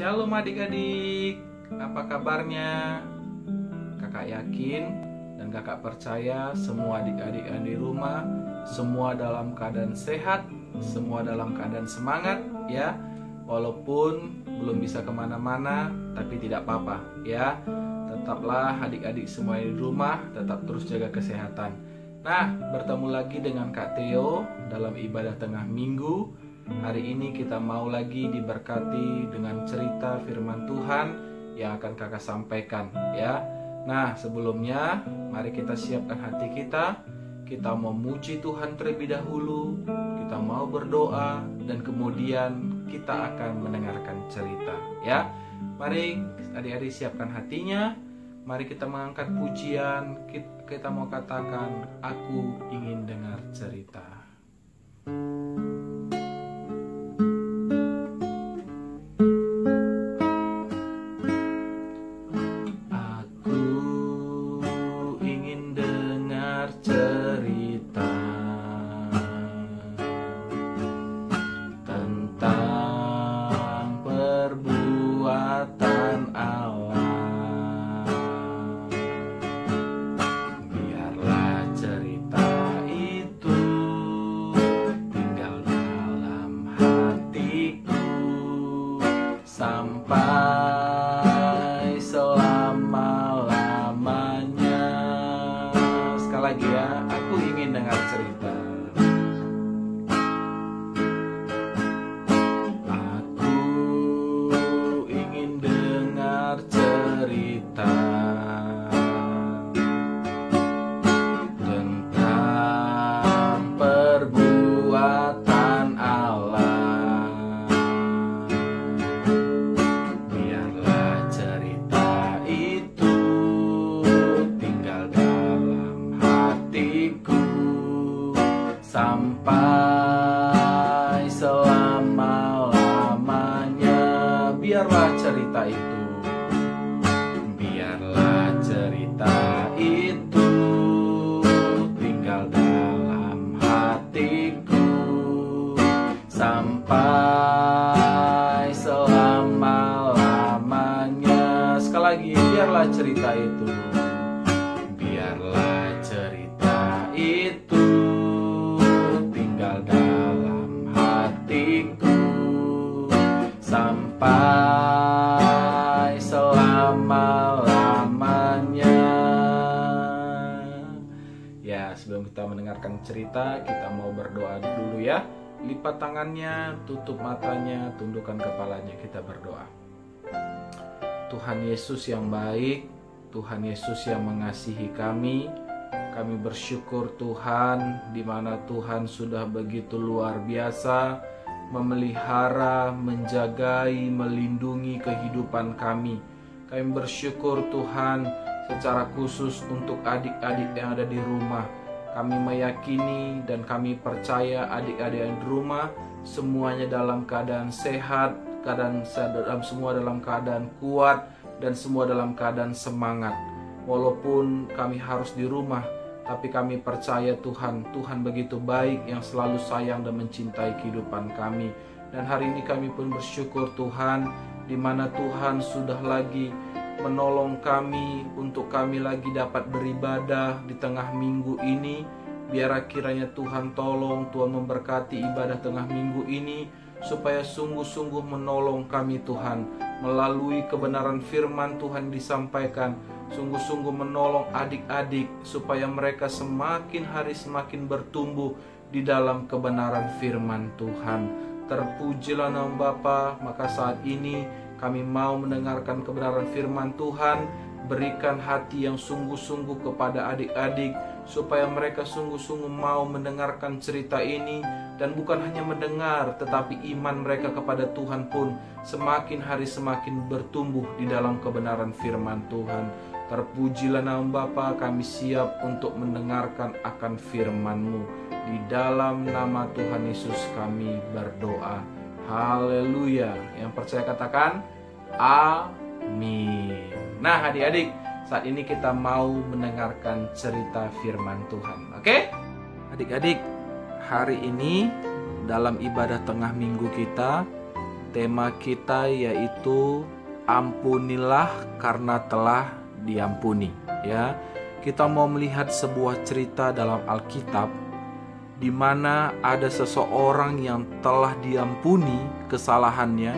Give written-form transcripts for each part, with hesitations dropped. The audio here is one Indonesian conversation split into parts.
Shalom adik-adik, apa kabarnya? Kakak yakin dan kakak percaya semua adik-adik yang di rumah semua dalam keadaan sehat, semua dalam keadaan semangat ya. Walaupun belum bisa kemana-mana, tapi tidak apa-apa ya. Tetaplah adik-adik semua di rumah, tetap terus jaga kesehatan. Nah, bertemu lagi dengan Kak Theo dalam ibadah tengah minggu. Hari ini kita mau lagi diberkati dengan cerita firman Tuhan yang akan kakak sampaikan ya. Nah, sebelumnya mari kita siapkan hati kita. Kita mau memuji Tuhan terlebih dahulu, kita mau berdoa, dan kemudian kita akan mendengarkan cerita ya. Mari adik-adik siapkan hatinya. Mari kita mengangkat pujian. Kita mau katakan, aku ingin dengar cerita. Sampai selama-lamanya. Sekali lagi ya, aku ingin dengar cerita. Aku ingin dengar cerita tentang perbuatan Allah. Sampai selama-lamanya. Biarlah cerita itu, biarlah cerita itu tinggal dalam hatiku sampai selama-lamanya. Sekali lagi, biarlah cerita itu, biarlah cerita itu dalam hatiku sampai selama-lamanya. Ya, sebelum kita mendengarkan cerita, kita mau berdoa dulu ya. Lipat tangannya, tutup matanya, tundukkan kepalanya, kita berdoa. Tuhan Yesus yang baik, Tuhan Yesus yang mengasihi kami bersyukur Tuhan, di mana Tuhan sudah begitu luar biasa memelihara, menjagai, melindungi kehidupan kami. Kami bersyukur Tuhan secara khusus untuk adik-adik yang ada di rumah. Kami meyakini dan kami percaya adik-adik yang di rumah semuanya dalam keadaan sehat, semua dalam keadaan kuat, dan semua dalam keadaan semangat. Walaupun kami harus di rumah, tapi kami percaya Tuhan begitu baik yang selalu sayang dan mencintai kehidupan kami. Dan hari ini kami pun bersyukur Tuhan, di mana Tuhan sudah lagi menolong kami untuk kami lagi dapat beribadah di tengah minggu ini. Biar kiranya Tuhan tolong, Tuhan memberkati ibadah tengah minggu ini, supaya sungguh-sungguh menolong kami Tuhan, melalui kebenaran firman Tuhan disampaikan. Sungguh-sungguh menolong adik-adik supaya mereka semakin hari semakin bertumbuh di dalam kebenaran firman Tuhan. Terpujilah nama Bapa. Maka saat ini kami mau mendengarkan kebenaran firman Tuhan. Berikan hati yang sungguh-sungguh kepada adik-adik supaya mereka sungguh-sungguh mau mendengarkan cerita ini, dan bukan hanya mendengar, tetapi iman mereka kepada Tuhan pun semakin hari semakin bertumbuh di dalam kebenaran firman Tuhan. Terpujilah nama Bapa, kami siap untuk mendengarkan akan firman-Mu. Di dalam nama Tuhan Yesus kami berdoa. Haleluya. Yang percaya katakan amin. Nah adik-adik, saat ini kita mau mendengarkan cerita firman Tuhan. Oke? Adik-adik, hari ini dalam ibadah tengah minggu kita, Tema kita yaitu ampunilah karena telah diampuni. Ya, kita mau melihat sebuah cerita dalam Alkitab di mana ada seseorang yang telah diampuni kesalahannya,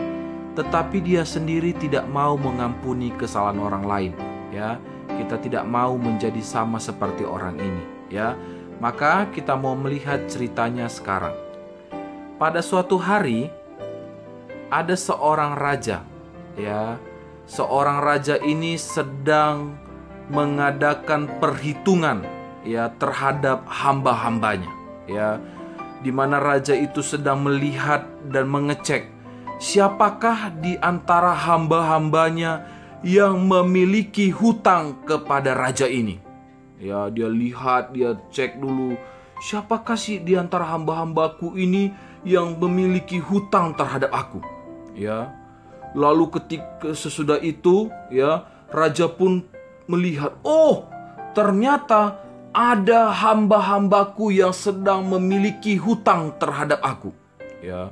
tetapi dia sendiri tidak mau mengampuni kesalahan orang lain. Ya, kita tidak mau menjadi sama seperti orang ini. Ya, maka kita mau melihat ceritanya sekarang. Pada suatu hari ada seorang raja, ya. Seorang raja ini sedang mengadakan perhitungan, ya, terhadap hamba-hambanya, ya. Di mana raja itu sedang melihat dan mengecek siapakah di antara hamba-hambanya yang memiliki hutang kepada raja ini. Ya, dia lihat, dia cek dulu, siapakah sih di antara hamba-hambaku ini yang memiliki hutang terhadap aku. Ya, lalu ketika sesudah itu, ya, raja pun melihat, oh, ternyata ada hamba-hambaku yang sedang memiliki hutang terhadap aku. Ya,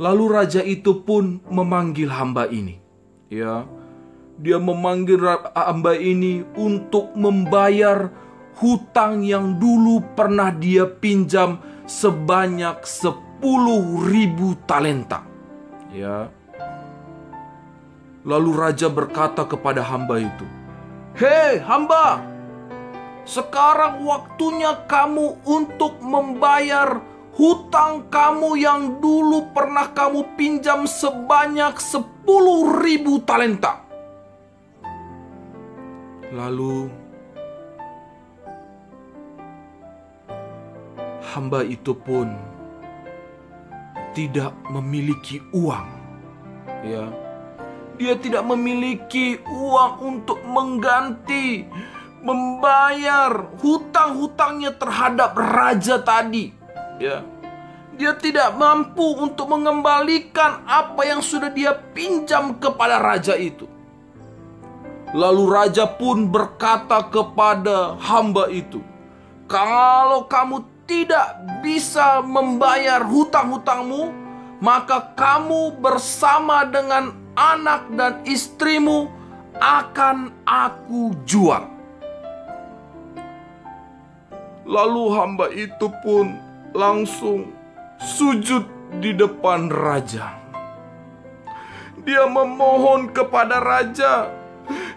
lalu raja itu pun memanggil hamba ini. Ya, dia memanggil hamba ini untuk membayar hutang yang dulu pernah dia pinjam sebanyak 10.000 talenta. Ya. Lalu raja berkata kepada hamba itu, "Hei hamba, sekarang waktunya kamu untuk membayar hutang kamu yang dulu pernah kamu pinjam sebanyak 10.000 talenta." Lalu hamba itu pun tidak memiliki uang. Ya. Dia tidak memiliki uang untuk mengganti, membayar hutang-hutangnya terhadap raja tadi. Ya. Dia tidak mampu untuk mengembalikan apa yang sudah dia pinjam kepada raja itu. Lalu raja pun berkata kepada hamba itu, "Kalau kamu tidak bisa membayar hutang-hutangmu, maka kamu bersama dengan anak dan istrimu akan aku jual." Lalu hamba itu pun langsung sujud di depan raja. Dia memohon kepada raja,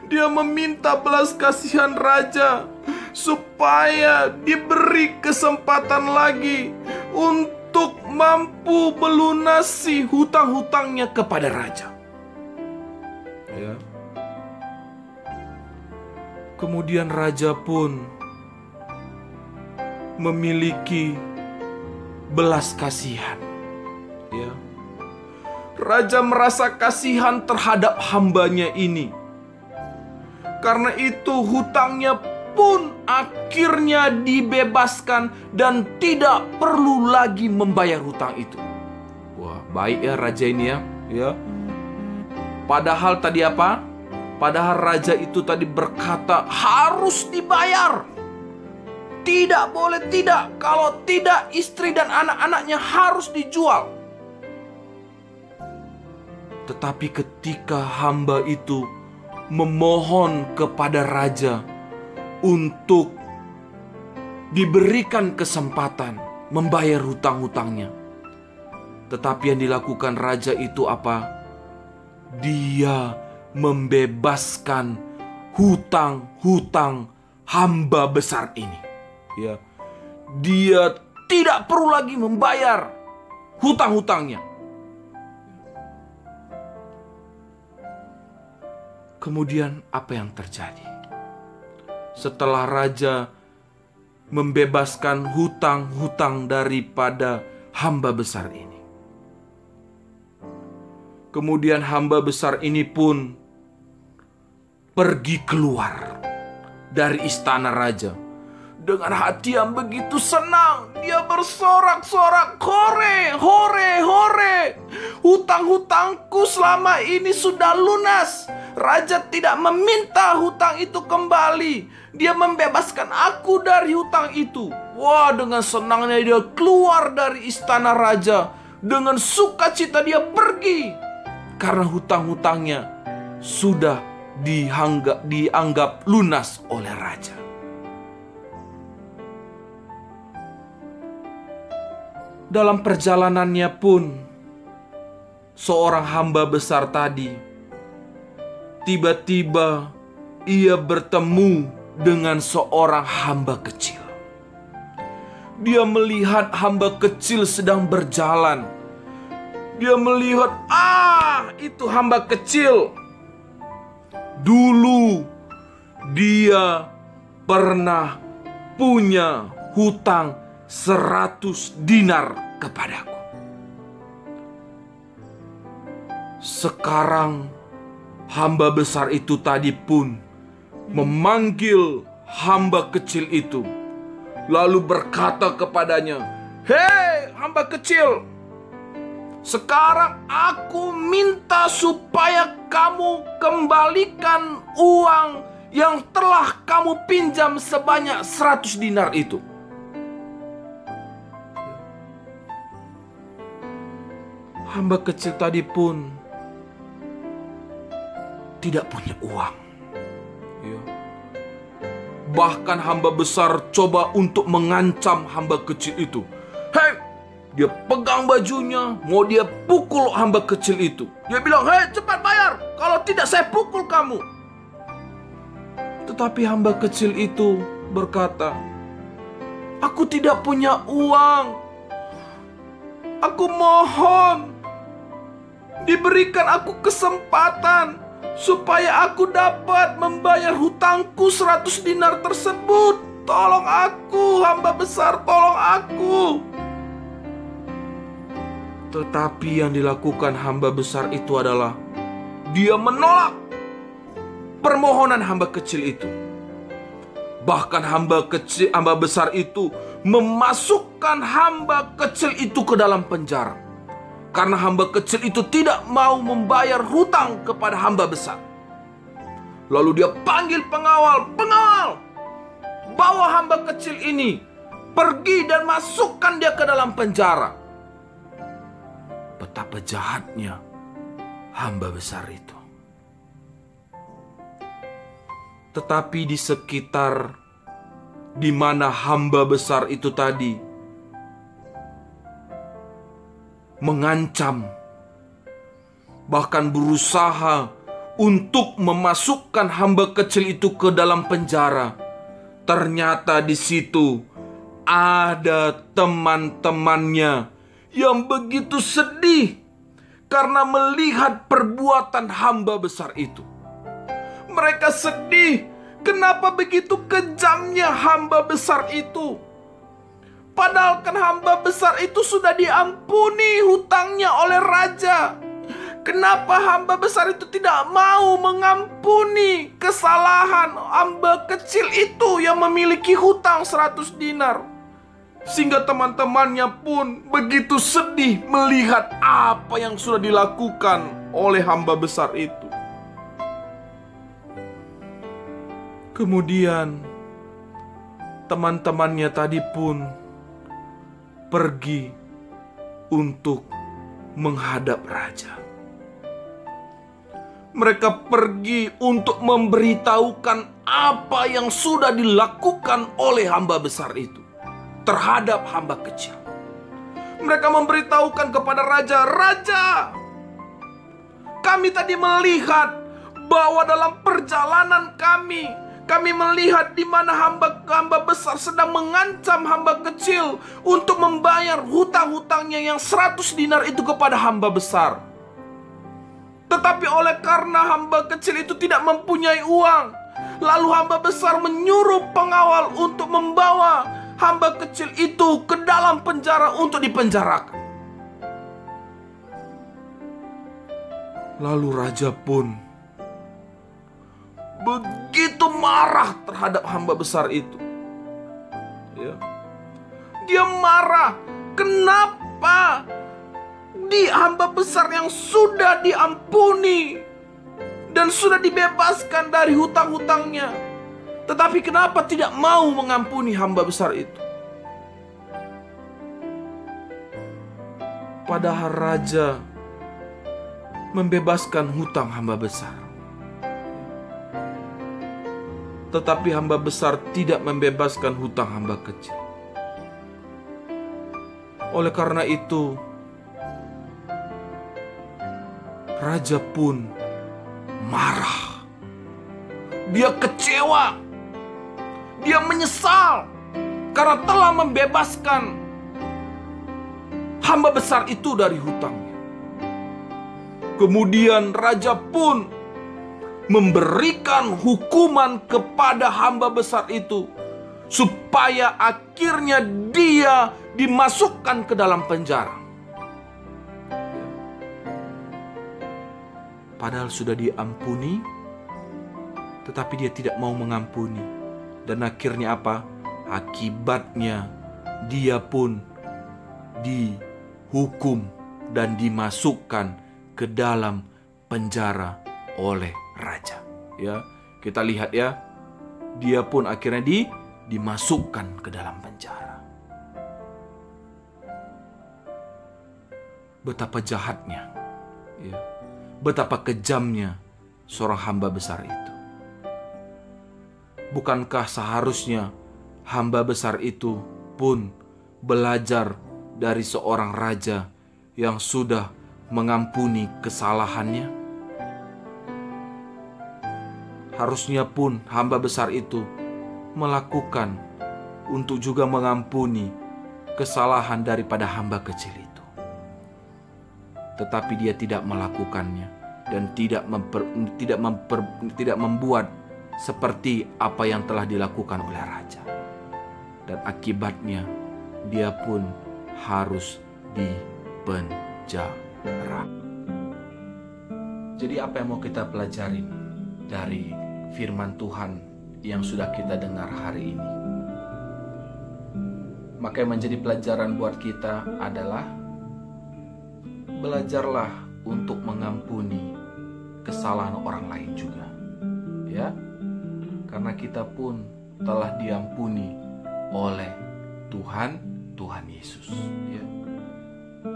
dia meminta belas kasihan raja supaya diberi kesempatan lagi untuk mampu melunasi hutang-hutangnya kepada raja. Ya. Kemudian raja pun memiliki belas kasihan. Ya. Raja merasa kasihan terhadap hambanya ini. Karena itu hutangnya pun akhirnya dibebaskan dan tidak perlu lagi membayar hutang itu. Wah, baik ya raja ini ya. Ya. Padahal tadi apa? Padahal raja itu tadi berkata harus dibayar. Tidak boleh tidak. Kalau tidak, istri dan anak-anaknya harus dijual. Tetapi ketika hamba itu memohon kepada raja untuk diberikan kesempatan membayar hutang-hutangnya, tetapi yang dilakukan raja itu apa? Dia membebaskan hutang-hutang hamba besar ini. Ya, dia tidak perlu lagi membayar hutang-hutangnya. Kemudian apa yang terjadi? Setelah raja membebaskan hutang-hutang daripada hamba besar ini, kemudian hamba besar ini pun pergi keluar dari istana raja dengan hati yang begitu senang. Dia bersorak-sorak, "Hore, hore, hore! Hutang-hutangku selama ini sudah lunas. Raja tidak meminta hutang itu kembali. Dia membebaskan aku dari hutang itu." Wah, dengan senangnya dia keluar dari istana raja Dengan sukacita dia pergi, karena hutang-hutangnya sudah dianggap lunas oleh raja. Dalam perjalanannya pun, seorang hamba besar tadi tiba-tiba ia bertemu dengan seorang hamba kecil. Dia melihat hamba kecil sedang berjalan. Dia melihat, itu hamba kecil. Dulu dia pernah punya hutang 100 dinar kepadaku. Sekarang hamba besar itu tadi pun memanggil hamba kecil itu, lalu berkata kepadanya, "Hei hamba kecil, sekarang aku minta supaya kamu kembalikan uang yang telah kamu pinjam sebanyak 100 dinar itu." Hamba kecil tadi pun tidak punya uang. Bahkan hamba besar coba untuk mengancam hamba kecil itu. Hei, dia pegang bajunya, mau dia pukul hamba kecil itu. Dia bilang, "Hei, cepat bayar, kalau tidak saya pukul kamu." Tetapi hamba kecil itu berkata, "Aku tidak punya uang. Aku mohon, diberikan aku kesempatan supaya aku dapat membayar hutangku 100 dinar tersebut. Tolong aku, hamba besar, tolong aku." Tetapi yang dilakukan hamba besar itu adalah dia menolak permohonan hamba kecil itu. Bahkan hamba besar itu memasukkan hamba kecil itu ke dalam penjara. Karena hamba kecil itu tidak mau membayar hutang kepada hamba besar. Lalu dia panggil pengawal, "Pengawal, bawa hamba kecil ini, pergi dan masukkan dia ke dalam penjara." Betapa jahatnya hamba besar itu. Tetapi di sekitar di mana hamba besar itu tadi mengancam, bahkan berusaha untuk memasukkan hamba kecil itu ke dalam penjara, ternyata di situ ada teman-temannya yang begitu sedih karena melihat perbuatan hamba besar itu. Mereka sedih, kenapa begitu kejamnya hamba besar itu? Padahal kan hamba besar itu sudah diampuni hutangnya oleh raja. Kenapa hamba besar itu tidak mau mengampuni kesalahan hamba kecil itu yang memiliki hutang 100 dinar? Sehingga teman-temannya pun begitu sedih melihat apa yang sudah dilakukan oleh hamba besar itu. Kemudian teman-temannya tadi pun pergi untuk menghadap raja. Mereka pergi untuk memberitahukan apa yang sudah dilakukan oleh hamba besar itu terhadap hamba kecil. Mereka memberitahukan kepada raja, "Raja, kami tadi melihat bahwa dalam perjalanan kami melihat di mana hamba besar sedang mengancam hamba kecil untuk membayar hutang-hutangnya yang 100 dinar itu kepada hamba besar. Tetapi oleh karena hamba kecil itu tidak mempunyai uang, lalu hamba besar menyuruh pengawal untuk membawa hamba kecil itu ke dalam penjara untuk dipenjarakan." Lalu raja pun begitu marah terhadap hamba besar itu. Dia marah, kenapa hamba besar yang sudah diampuni dan sudah dibebaskan dari hutang-hutangnya, tetapi kenapa tidak mau mengampuni hamba besar itu? padahal raja membebaskan hutang hamba besar. Tetapi hamba besar tidak membebaskan hutang hamba kecil. Oleh karena itu, raja pun marah. Dia kecewa. Dia menyesal karena telah membebaskan hamba besar itu dari hutangnya. Kemudian raja pun memberikan hukuman kepada hamba besar itu supaya akhirnya dia dimasukkan ke dalam penjara. Padahal sudah diampuni, tetapi dia tidak mau mengampuni. Dan akhirnya apa? Akibatnya dia pun dihukum dan dimasukkan ke dalam penjara oleh raja. Ya, kita lihat ya, dia pun akhirnya dimasukkan ke dalam penjara. Betapa jahatnya, ya, betapa kejamnya seorang hamba besar itu. Bukankah seharusnya hamba besar itu pun belajar dari seorang raja yang sudah mengampuni kesalahannya? Harusnya pun hamba besar itu melakukan untuk juga mengampuni kesalahan daripada hamba kecil itu. Tetapi dia tidak melakukannya dan tidak membuat seperti apa yang telah dilakukan oleh raja. Dan akibatnya dia pun harus dipenjara. Jadi apa yang mau kita pelajarin dari firman Tuhan yang sudah kita dengar hari ini? Maka yang menjadi pelajaran buat kita adalah belajarlah untuk mengampuni kesalahan orang lain juga. Ya, karena kita pun telah diampuni oleh Tuhan Yesus. Ya.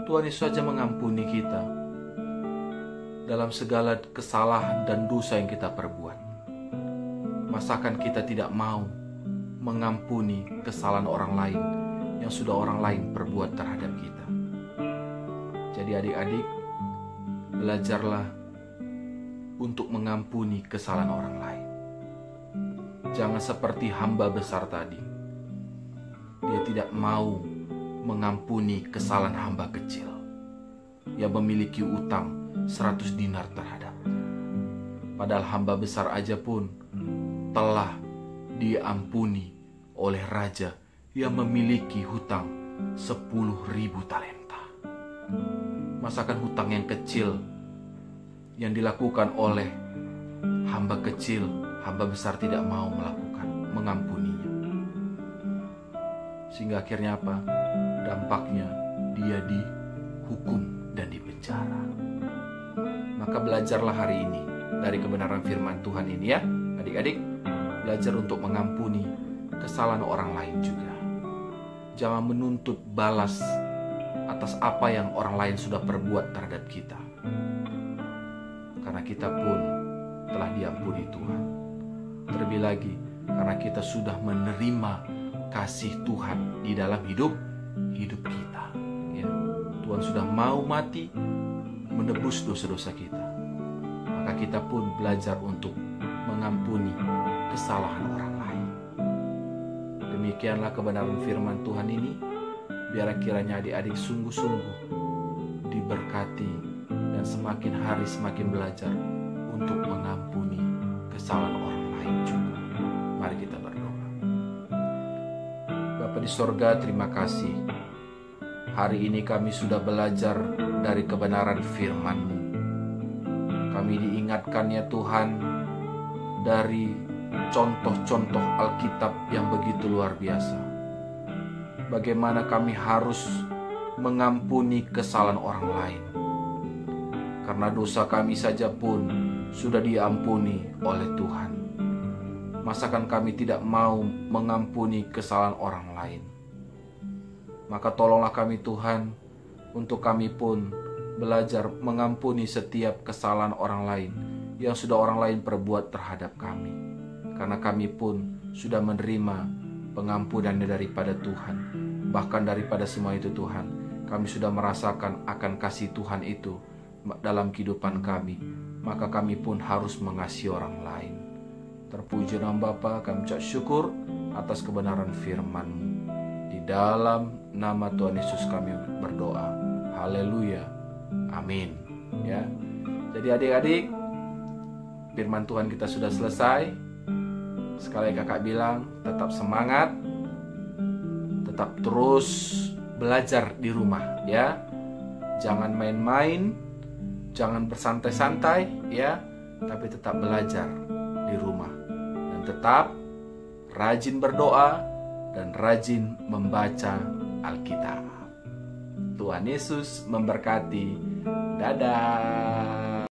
Tuhan Yesus saja mengampuni kita dalam segala kesalahan dan dosa yang kita perbuat. Masakan kita tidak mau mengampuni kesalahan orang lain yang sudah orang lain perbuat terhadap kita? Jadi adik-adik, belajarlah untuk mengampuni kesalahan orang lain. Jangan seperti hamba besar tadi. Dia tidak mau mengampuni kesalahan hamba kecil yang memiliki utang 100 dinar terhadapnya. Padahal hamba besar aja pun telah diampuni oleh raja yang memiliki hutang 10.000 talenta. Masakan hutang yang kecil yang dilakukan oleh hamba kecil, hamba besar tidak mau mengampuninya. Sehingga akhirnya apa? Dampaknya dia dihukum dan dipenjara. Maka belajarlah hari ini dari kebenaran firman Tuhan ini ya, adik-adik. Belajar untuk mengampuni kesalahan orang lain juga. Jangan menuntut balas atas apa yang orang lain sudah perbuat terhadap kita. Karena kita pun telah diampuni Tuhan. Terlebih lagi karena kita sudah menerima kasih Tuhan di dalam hidup kita. Ya. Tuhan sudah mau mati menebus dosa-dosa kita. Maka kita pun belajar untuk mengampuni kesalahan orang lain. Demikianlah kebenaran firman Tuhan ini. Biar kiranya adik-adik sungguh-sungguh diberkati dan semakin hari semakin belajar untuk mengampuni kesalahan orang lain juga. Mari kita berdoa. Bapa di sorga, terima kasih. Hari ini kami sudah belajar dari kebenaran firman-Mu. Kami diingatkan ya Tuhan dari contoh-contoh Alkitab yang begitu luar biasa. Bagaimana kami harus mengampuni kesalahan orang lain. Karena dosa kami saja pun sudah diampuni oleh Tuhan. Masakan kami tidak mau mengampuni kesalahan orang lain? Maka tolonglah kami Tuhan, untuk kami pun belajar mengampuni setiap kesalahan orang lain yang sudah orang lain perbuat terhadap kami. Karena kami pun sudah menerima pengampunan daripada Tuhan. Bahkan daripada semua itu Tuhan, kami sudah merasakan akan kasih Tuhan itu dalam kehidupan kami. Maka kami pun harus mengasihi orang lain. Terpuji nama Bapa, kami ucap syukur atas kebenaran firman-Mu. Di dalam nama Tuhan Yesus kami berdoa. Haleluya. Amin. Ya. Jadi adik-adik, firman Tuhan kita sudah selesai. Sekali kakak bilang, tetap semangat, tetap terus belajar di rumah, ya. Jangan main-main, jangan bersantai-santai, ya, tapi tetap belajar di rumah. Dan tetap rajin berdoa dan rajin membaca Alkitab. Tuhan Yesus memberkati. Dadah.